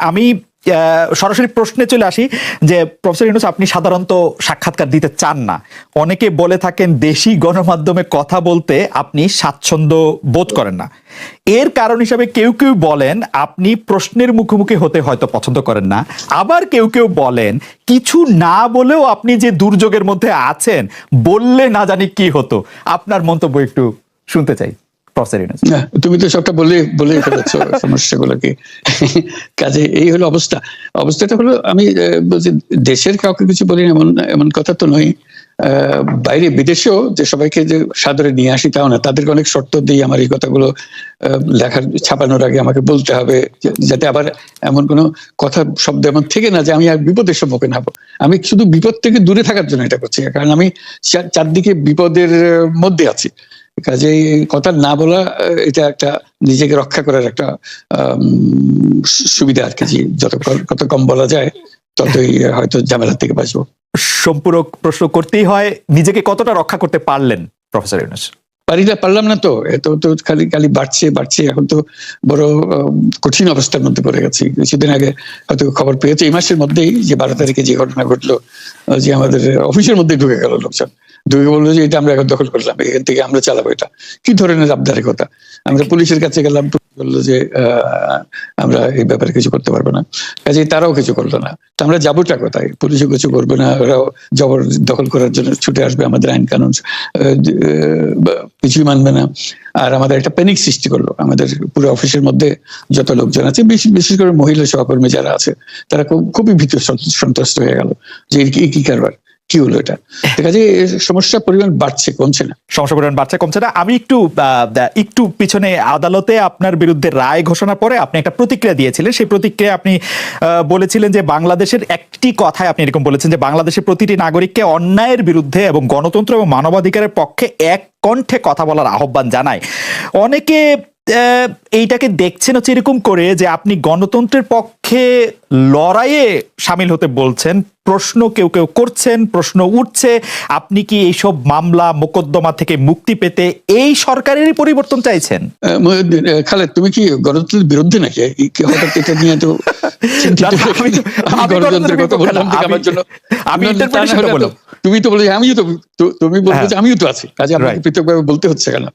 আমি সরাসরি প্রশ্নে চলে আসি যে প্রফেসর ইউনূস, আপনি সাধারণত সাক্ষাৎকার দিতে চান না। অনেকে বলে থাকেন দেশি গণমাধ্যমে কথা বলতে আপনি স্বাচ্ছন্দ্য বোধ করেন না। এর কারণ হিসাবে কেউ কেউ বলেন আপনি প্রশ্নের মুখোমুখি হতে হয়তো পছন্দ করেন না, আবার কেউ কেউ বলেন কিছু না বলেও আপনি যে দুর্যোগের মধ্যে আছেন, বললে না জানি কি হতো। আপনার মন্তব্য একটু শুনতে চাই প্রফেসর ইউনূস। তুমি তো সবটা বলে ফেলেছো সমস্যাগুলোকে। কাজে এই হলো অবস্থাটা হলো, আমি বলছি দেশের কাউকে কিছু বলি এমন কথা তো নয়। বাইরে বিদেশেও যে সবাইকে যে সাদরে নিয়ে আসি তাও না, তাদেরকে অনেক শর্ত দিই আমার এই কথাগুলো ছাপানোর আগে আমাকে বলতে হবে, যাতে আবার এমন কোনো কথা শব্দ এমন থেকে না যে আমি আর বিপদের সম্মুখীন হবো। আমি শুধু বিপদ থেকে দূরে থাকার জন্য এটা করছি, কারণ আমি চারদিকে বিপদের মধ্যে আছি। কাজে কথা না বলা এটা একটা নিজেকে রক্ষা করার একটা সুবিধা আর কি। কত কম বলা যায় ততই হয়তো ঝামেলা থেকে বাঁচবো। সম্পূরক প্রশ্ন করতেই হয়, নিজেকে কতটা রক্ষা করতে পারলেন প্রফেসর ইউনূস? পারলাম না তো, এত তো খালি বাড়ছে। এখন তো বড় কঠিন অবস্থার মধ্যে পড়ে গেছি। কিছুদিন আগে হয়তো খবর পেয়েছে এই মাসের মধ্যেই যে 12 তারিখে যে ঘটনা ঘটলো, যে আমাদের অফিসের মধ্যে ঢুকে গেল লোকজন, ঢুকে বললো যে এটা আমরা এখন দখল করলাম, এখান থেকে আমরা চালাবো। এটা কি ধরনের আবদারের কথা? আমরা পুলিশের কাছে গেলাম, বললো যে আমরা এই ব্যাপারে কিছু করতে পারবো না। কাজে তারাও কিছু করলো না। তো আমরা যাবোটা কোথায়? পুলিশও কিছু করবে না, ওরাও জবর দখল করার জন্য ছুটে আসবে, আমাদের আইন কানুন কিছুই মানবে না। আর আমাদের একটা প্যানিক সৃষ্টি করলো আমাদের পুরো অফিসের মধ্যে যত লোকজন আছে, বিশেষ করে মহিলা সহকর্মী যারা আছে, তারা খুবই ভীত সন্ত্রস্ত হয়ে গেল যে কি কারবার, কি হলো এটা। কাজে সমস্যার পরিমাণ বাড়ছে, কমছে না। সমস্যার পরিমাণ বাড়ছে, কমছে না। আমি একটু পিছনে আদালতে আপনার বিরুদ্ধে রায় ঘোষণার পরে আপনি একটা প্রতিক্রিয়া দিয়েছিলেন। সেই প্রতিক্রিয়া আপনি বলেছিলেন যে বাংলাদেশের একটি কথায় আপনি এরকম বলেছেন যে বাংলাদেশের প্রতিটি নাগরিককে অন্যায়ের বিরুদ্ধে এবং গণতন্ত্র এবং মানবাধিকারের পক্ষে এক কণ্ঠে কথা বলার আহ্বান জানায়। অনেকে এইটাকে দেখছেন হচ্ছে এরকম করে যে আপনি গণতন্ত্রের পক্ষে লড়াইয়ে সামিল হতে বলছেন। প্রশ্ন কেউ করছেন, প্রশ্ন উঠছে, আপনি কি এইসব মামলা মোকদ্দমা থেকে মুক্তি পেতে এই সরকারেরই পরিবর্তন চাইছেন? খালেদ, তুমি কি গণতন্ত্রের বিরুদ্ধে নাকি? হঠাৎ এটা নিয়ে তো গণতন্ত্রের কথা বললাম আমার জন্য। তুমি তো বলে আমিও তো, তুমি বলবো যে আমিও তো আছি, কাজে আমাকে পৃথকভাবে বলতে হচ্ছে কেন?